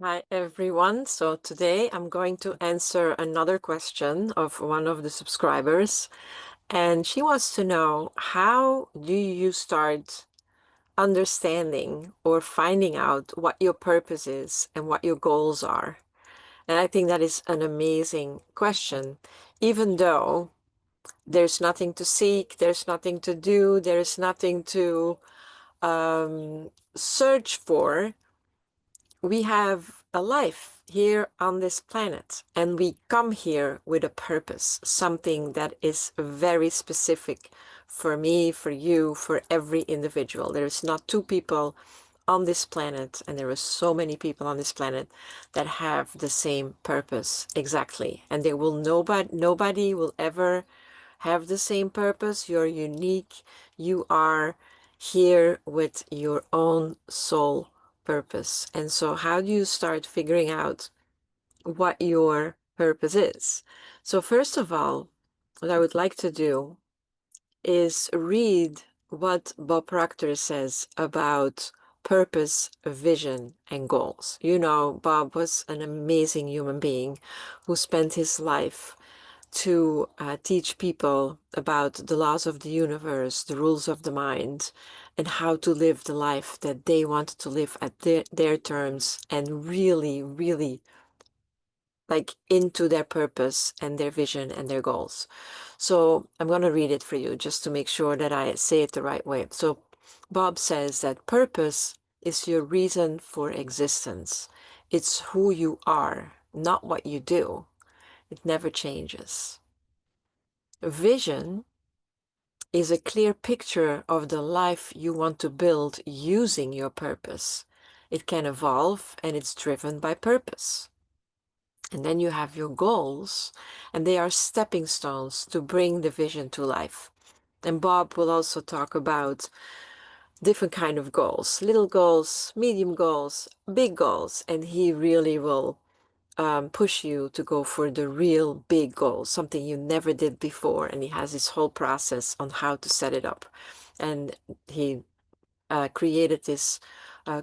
Hi, everyone. So today I'm going to answer another question of one of the subscribers. And she wants to know, how do you start understanding or finding out what your purpose is and what your goals are? And I think that is an amazing question. Even though there's nothing to seek, there's nothing to do, there's nothing to search for, we have a life here on this planet, and we come here with a purpose, something that is very specific for me, for you, for every individual. There is not two people on this planet, and there are so many people on this planet that have the same purpose exactly. And there will nobody will ever have the same purpose. You're unique. You are here with your own soul purpose. And so how do you start figuring out what your purpose is? So first of all, what I would like to do is read what Bob Proctor says about purpose, vision, and goals. You know, Bob was an amazing human being who spent his life to teach people about the laws of the universe, the rules of the mind, and how to live the life that they wanted to live at their terms, and really, really like into their purpose and their vision and their goals. So I'm going to read it for you just to make sure that I say it the right way. So Bob says that purpose is your reason for existence. It's who you are, not what you do. It never changes. Vision is a clear picture of the life you want to build using your purpose. It can evolve, and it's driven by purpose. And then you have your goals, and they are stepping stones to bring the vision to life. And Bob will also talk about different kind of goals, little goals, medium goals, big goals, and he really will push you to go for the real big goal, something you never did before. And he has this whole process on how to set it up. And he created this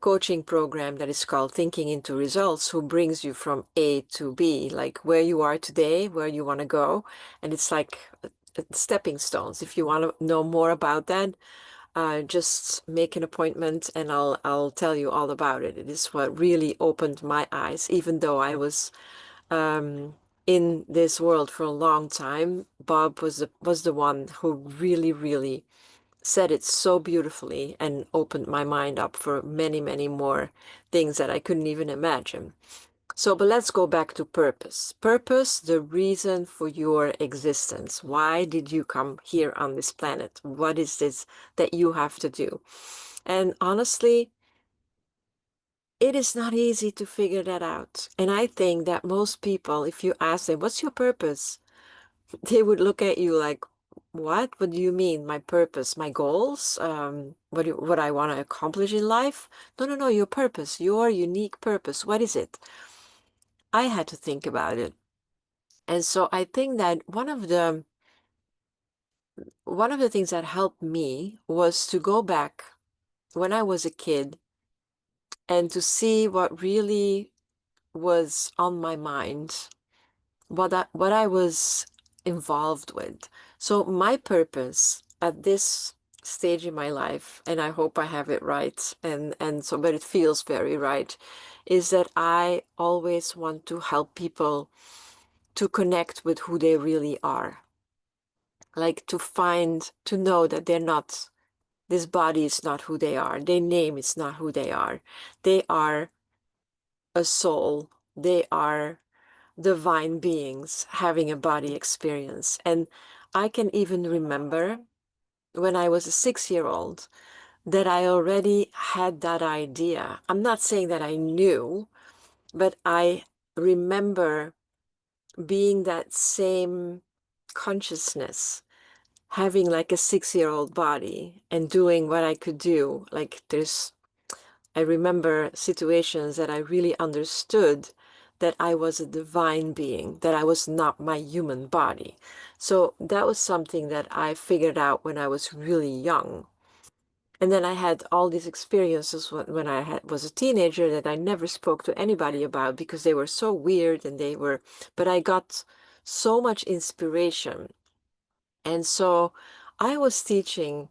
coaching program that is called Thinking into Results, who brings you from A to B, like where you are today, where you want to go. And it's like stepping stones. If you want to know more about that, just make an appointment and I'll tell you all about it. It is what really opened my eyes, even though I was in this world for a long time. Bob was the one who really said it so beautifully and opened my mind up for many more things that I couldn't even imagine. So, but let's go back to purpose. Purpose, the reason for your existence. Why did you come here on this planet? What is this that you have to do? And honestly, it is not easy to figure that out. And I think that most people, if you ask them, what's your purpose? They would look at you like, what? What do you mean? My purpose, my goals? What I want to accomplish in life? No, no, no, your purpose, your unique purpose. What is it? I had to think about it. And so I think that one of the things that helped me was to go back when I was a kid and to see what really was on my mind, what I was involved with. So my purpose at this stage in my life, and I hope I have it right, and so but it feels very right, is that I always want to help people to connect with who they really are. Like to know that they're not, this body is not who they are. Their name is not who they are. They are a soul. They are divine beings having a body experience. And I can even remember when I was a 6-year-old that I already had that idea. I'm not saying that I knew, but I remember being that same consciousness, having like a 6-year-old body and doing what I could do. I remember situations that I really understood that I was a divine being, that I was not my human body. So that was something that I figured out when I was really young. And then I had all these experiences when I was a teenager that I never spoke to anybody about because they were so weird and but I got so much inspiration. And so I was teaching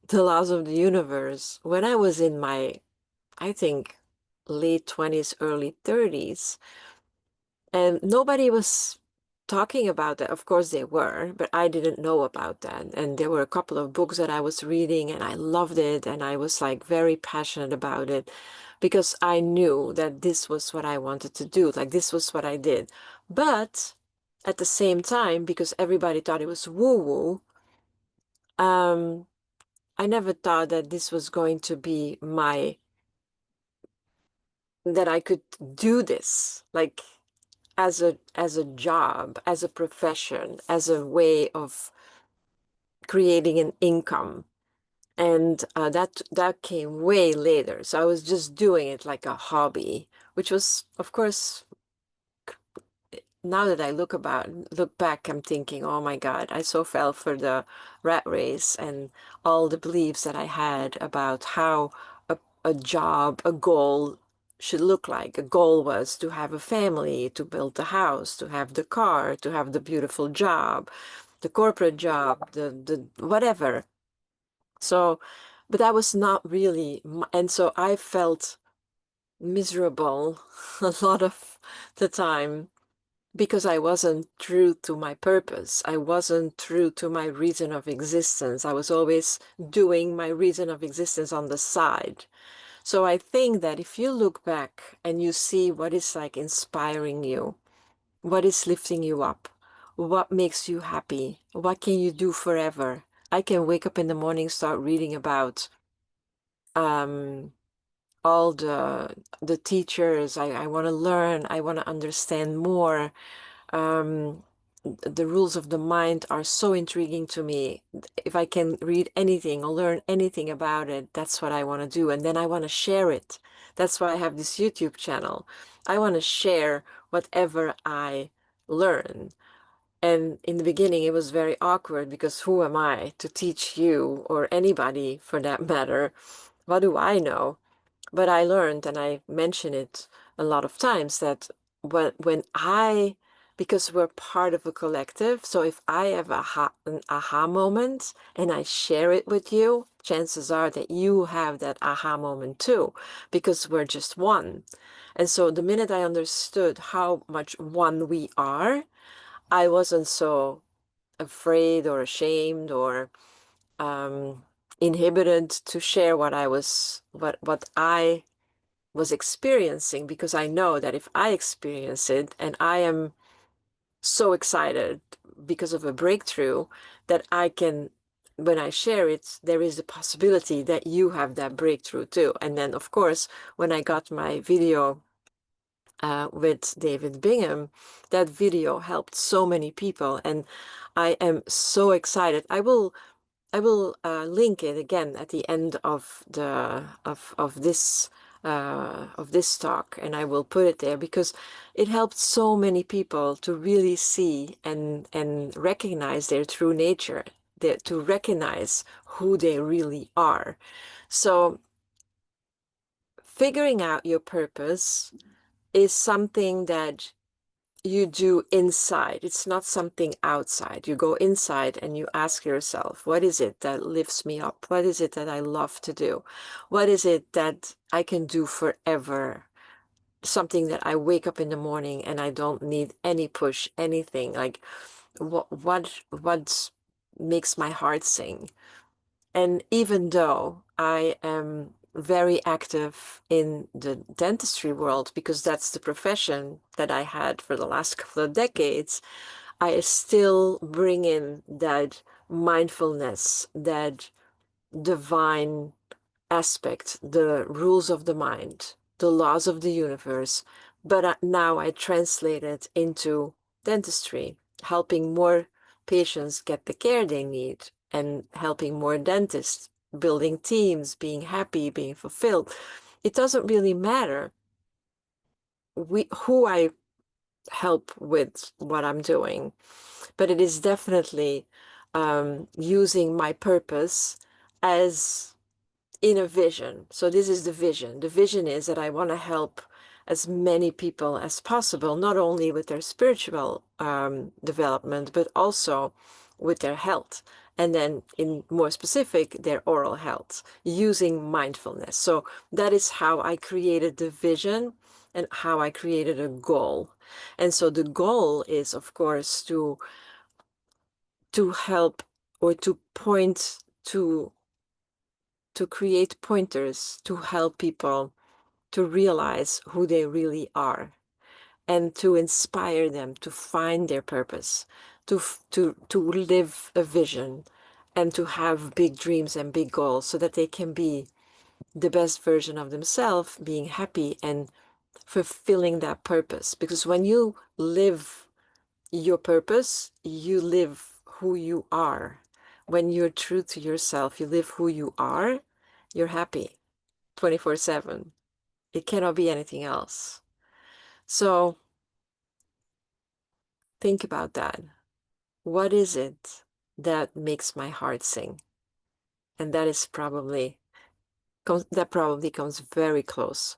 the laws of the universe when I was in my, I think, late 20s, early 30s. And nobody was talking about that. Of course they were, but I didn't know about that. And there were a couple of books that I was reading and I loved it. And I was like very passionate about it because I knew that this was what I wanted to do. Like this was what I did. But at the same time, because everybody thought it was woo-woo, um, I never thought that this was going to be that I could do this. Like as a job, as a profession, as a way of creating an income. And that came way later. So I was just doing it like a hobby, which was, of course, now that I look back, I'm thinking, oh my God, I so fell for the rat race and all the beliefs that I had about how a job, a goal should look like. A goal was to have a family, to build the house, to have the car, to have the beautiful job, the corporate job, the whatever. So, but that was not really, and so I felt miserable a lot of the time because I wasn't true to my purpose. I wasn't true to my reason of existence. I was always doing my reason of existence on the side. So I think that if you look back and you see what is like inspiring you, what is lifting you up, what makes you happy, what can you do forever? I can wake up in the morning, start reading about um, all the teachers. I want to learn. I want to understand more. Um, the rules of the mind are so intriguing to me. If I can read anything or learn anything about it, that's what I want to do. And then I want to share it. That's why I have this YouTube channel. I want to share whatever I learn. And in the beginning, it was very awkward because who am I to teach you or anybody for that matter? What do I know? But I learned, and I mention it a lot of times, that when I, because we're part of a collective, so if I have an aha moment and I share it with you, chances are that you have that aha moment too, because we're just one. And so the minute I understood how much one we are, I wasn't so afraid or ashamed or um, inhibited to share what I was experiencing, because I know that if I experience it and I am so excited because of a breakthrough that I can, when I share it, there is a possibility that you have that breakthrough too. And then, of course, when I got my video with David Bingham, that video helped so many people, and I am so excited. I will link it again at the end of the of this talk, and I will put it there because it helped so many people to really see and recognize their true nature, to recognize who they really are. So figuring out your purpose is something that you do inside. It's not something outside. You go inside and you ask yourself, what is it that lifts me up? What is it that I love to do? What is it that I can do forever? Something that I wake up in the morning and I don't need any push, anything. Like what makes my heart sing? And even though I am very active in the dentistry world, because that's the profession that I had for the last couple of decades, I still bring in that mindfulness, that divine aspect, the rules of the mind, the laws of the universe. But now I translate it into dentistry, helping more patients get the care they need and helping more dentists, building teams, being happy, being fulfilled. It doesn't really matter who I help with what I'm doing, but it is definitely using my purpose as in a vision. So this is the vision. The vision is that I want to help as many people as possible, not only with their spiritual development, but also with their health. And then in more specific, their oral health using mindfulness. So that is how I created the vision and how I created a goal. And so the goal is, of course, to help or to point to create pointers to help people to realize who they really are and to inspire them to find their purpose, to live a vision and to have big dreams and big goals so that they can be the best version of themselves, being happy and fulfilling that purpose. Because when you live your purpose, you live who you are. When you're true to yourself, you live who you are, you're happy 24/7. It cannot be anything else. So think about that. What is it that makes my heart sing? And that probably comes very close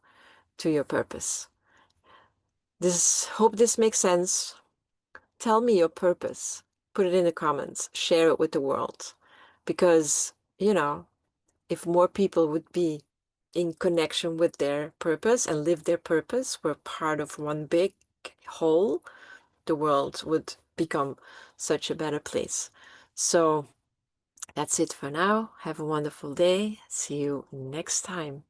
to your purpose. Hope this makes sense. Tell me your purpose. Put it in the comments. Share it with the world. Because, if more people would be in connection with their purpose and live their purpose, we're part of one big whole, the world would become such a better place. So that's it for now. Have a wonderful day. See you next time.